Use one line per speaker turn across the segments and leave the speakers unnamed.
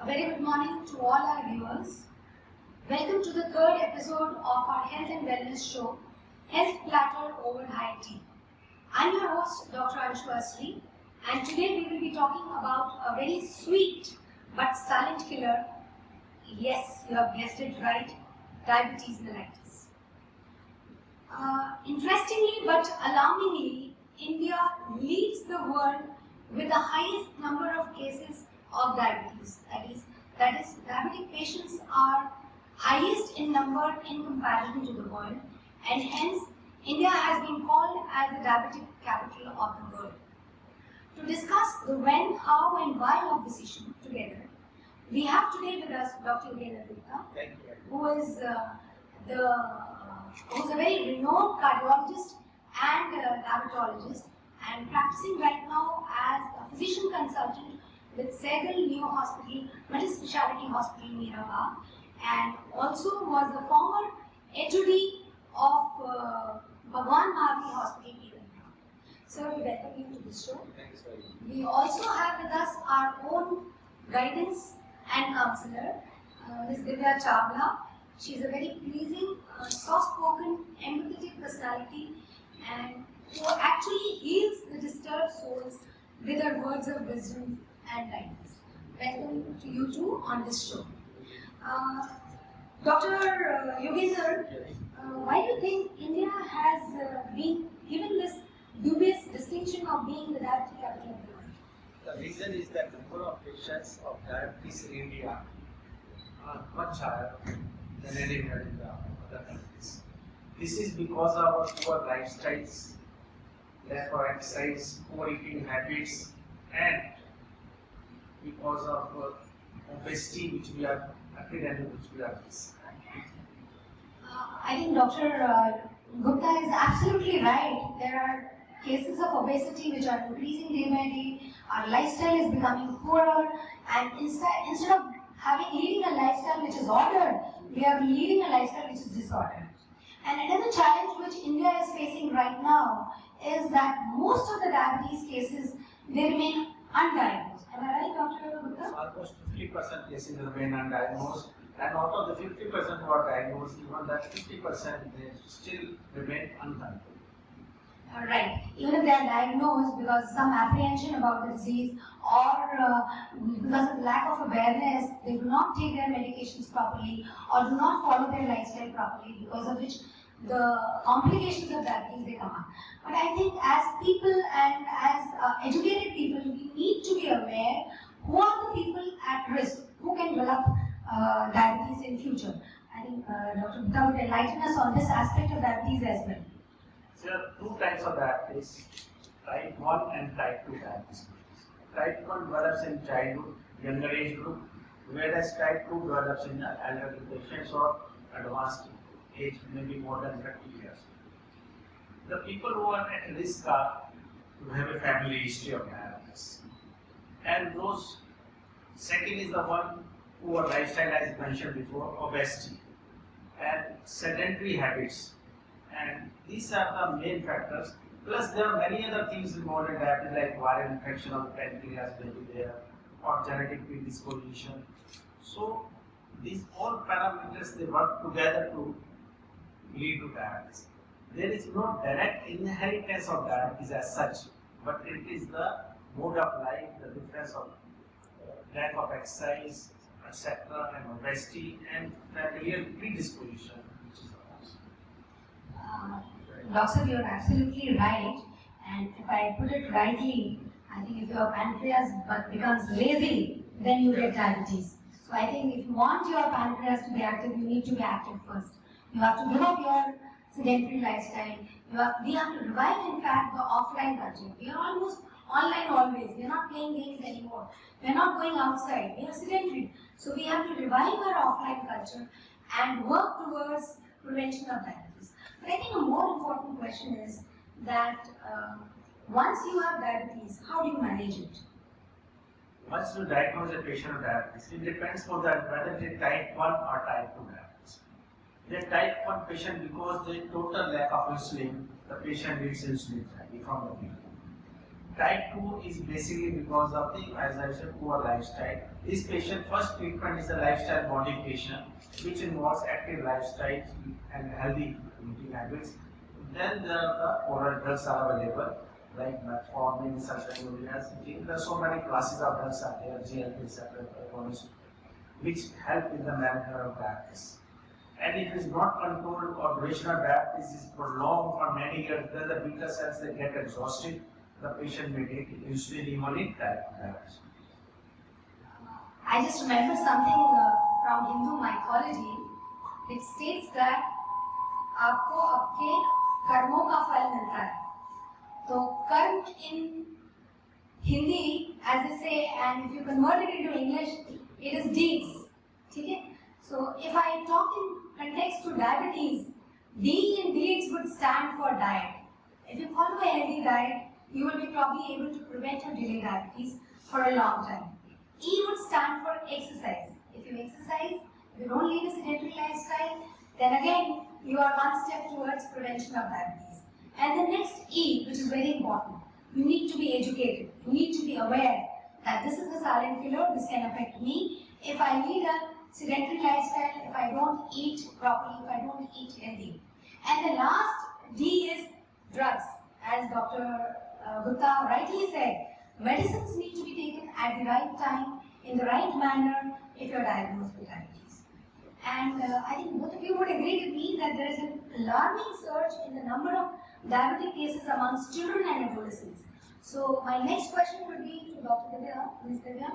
A very good morning to all our viewers. Welcome to the third episode of our health and wellness show, Health Platter over High Tea. I'm your host, Dr. Anshu Asri, and today we will be talking about a very sweet but silent killer. Yes, you have guessed it right, diabetes mellitus. Interestingly but alarmingly, India leads the world with the highest number of cases of diabetes. That is, diabetic patients are highest in number in comparison to the world, and hence India has been called as the diabetic capital of the world. To discuss the when, how and why of this issue together, we have today with us Dr. Yugendra Gupta, who is who's a very renowned cardiologist and diabetologist, and practicing right now as a physician consultant with Sehgal Neo Hospital, Multi-Speciality Hospital, Mirabai, and also was the former HOD of Bhagwan Mahavir Hospital, Mirabai. Sir, we welcome you to this show.
Thanks very much.
We also have with us our own guidance and counselor, Ms. Divya Chawla. She is a very pleasing, soft-spoken, empathetic personality, and who actually heals the disturbed souls with her words of wisdom and guidance. Welcome to you too on this show. Dr. Yugendra, why do you think India has been given this dubious distinction of being the diabetic capital of the world?
The reason is that the number of patients of diabetes in India are much higher than anywhere in the other countries. This is because of our poor lifestyles, lack of exercise, poor eating habits, and because of obesity which we are facing.
I think Dr. Gupta is absolutely right. There are cases of obesity which are increasing day by day. Our lifestyle is becoming poorer, and instead of leading a lifestyle which is ordered, we are leading a lifestyle which is disordered. And another challenge which India is facing right now is that most of the diabetes cases, they remain undiagnosed. Am I right, Dr. Gupta?
Almost 50% cases remain undiagnosed, and out of the 50% who are diagnosed, even that 50% they still remain uncontrolled.
Right. Even if they are diagnosed because some apprehension about the disease or because of lack of awareness, they do not take their medications properly or do not follow their lifestyle properly, because of which the complications of diabetes they come up. But I think as people and as educated people, we need to be aware who are the people at risk, who can develop diabetes in future. I think Dr. Gupta would enlighten us on this aspect of diabetes as well.
There are two types of diabetes, type 1 and type 2 diabetes. Type 1 develops in childhood, younger age group, whereas type 2 develops in elderly patients or advanced age, maybe more than 30 years. The people who are at risk are to have a family history of diabetes. And those, second is the one who are lifestyle, as mentioned before, obesity and sedentary habits. And these are the main factors. Plus, there are many other things involved in diabetes, like viral infection of the pancreas may be there, or genetic predisposition. So, these all parameters, they work together to lead to diabetes. There is no direct inheritance of diabetes as such, but it is the mode of life, the difference of lack of exercise, etc., and obesity, and familial predisposition.
Doctor, you're absolutely right, and if I put it rightly, I think if your pancreas becomes lazy, then you get diabetes. So I think if you want your pancreas to be active, you need to be active first. You have to give up your sedentary lifestyle. We have to revive, in fact, the offline culture. We are almost online always. We are not playing games anymore. We are not going outside. We are sedentary. So we have to revive our offline culture and work towards prevention of diabetes. But I think a more important question is that once you have diabetes, how do you manage it?
Once you diagnose a patient with diabetes, it depends on that whether it is type 1 or type 2 diabetes. The type 1 patient, because the total lack of insulin, the patient needs insulin therapy from the beginning. Type 2 is basically because of the, as I said, poor lifestyle. This patient first treatment is a lifestyle modification, which involves active lifestyle and healthy eating habits. Then the oral drugs are available, like metformin, sulfonylureas. There are so many classes of drugs are there, GLP receptor agonists, which help in the management of diabetes. And if it is not controlled or duration of diabetes is prolonged for many years, then the beta cells they get exhausted. The patient may take insulin even in type 2 diabetes.
I just remember something from Hindu mythology. It states that आपको आपके कर्मों का फल मिलता है. तो कर्म in Hindi, as they say, and if you convert it into English, it is deeds. ठीक है? So if I talk in context to diabetes, D in deeds would stand for diet. If you follow a healthy diet, you will be probably able to prevent or delay diabetes for a long time. E would stand for exercise. If you exercise, if you don't lead a sedentary lifestyle, then again you are one step towards prevention of diabetes. And the next E, which is very important, you need to be educated. You need to be aware that this is a silent killer, this can affect me. If I lead a sedentary lifestyle, if I don't eat properly, if I don't eat healthy. And the last D is drugs. As Dr. Gupta rightly said, medicines need to be taken at the right time, in the right manner, if you're diagnosed with diabetes. And I think both of you would agree with me that there is an alarming surge in the number of diabetic cases amongst children and adolescents. So my next question would be to Dr. Divya, Ms. Divya.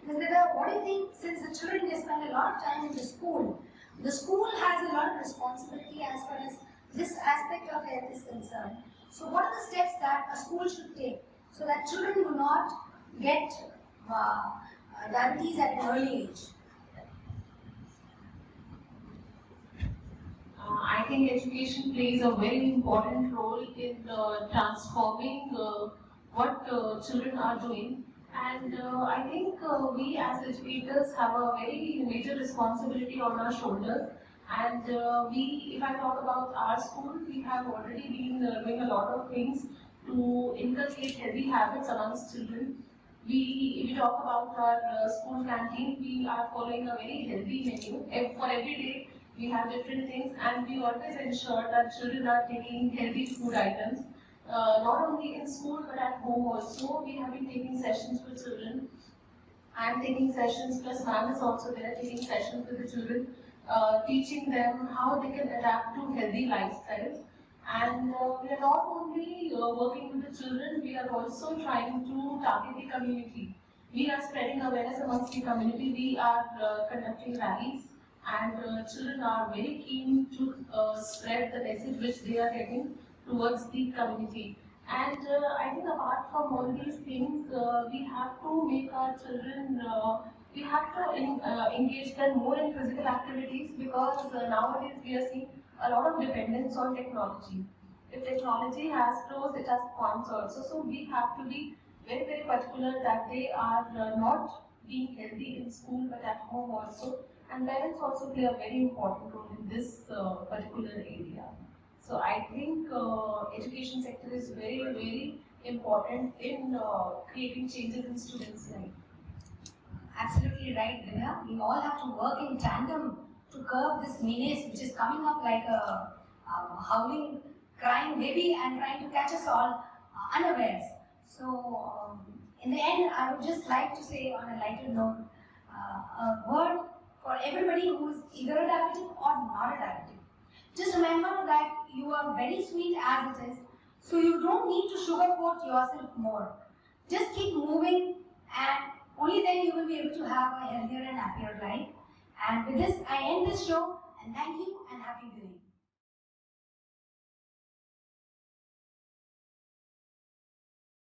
Ms. Divya, what do you think, since the children they spend a lot of time in the school has a lot of responsibility as far as this aspect of health is concerned. So what are the steps that a school should take so that children do not get diabetes at an early age?
I think education plays a very important role in transforming what children are doing. And I think we as educators have a very major responsibility on our shoulders. And if I talk about our school, we have already been doing a lot of things to inculcate healthy habits amongst children. If we talk about our school canteen, we are following a very healthy menu. For every day, we have different things, and we always ensure that children are taking healthy food items. Not only in school, but at home also. We have been taking sessions with children. I am taking sessions, plus ma'am is also there taking sessions with the children. Teaching them how they can adapt to healthy lifestyles. And we are not only working with the children, we are also trying to target the community. We are spreading awareness amongst the community. We are conducting rallies, and children are very keen to spread the message which they are getting towards the community. And I think apart from all these things, we have to make our children we have to engage them more in physical activities, because nowadays we are seeing a lot of dependence on technology. If technology has pros, it has cons also. So we have to be very, very particular that they are not being healthy in school but at home also. And parents also play a very important role in this particular area. So I think education sector is very, very important in creating changes in students' life.
Absolutely right, Divya. We all have to work in tandem to curb this menace which is coming up like a howling, crying baby and trying to catch us all unawares. So, in the end, I would just like to say on a lighter note, a word for everybody who is either a diabetic or not a diabetic. Just remember that you are very sweet as it is, so you don't need to sugarcoat yourself more. Just keep moving, and only then you will be able to have a healthier and happier life. And with this, I end this show, and thank you and happy viewing.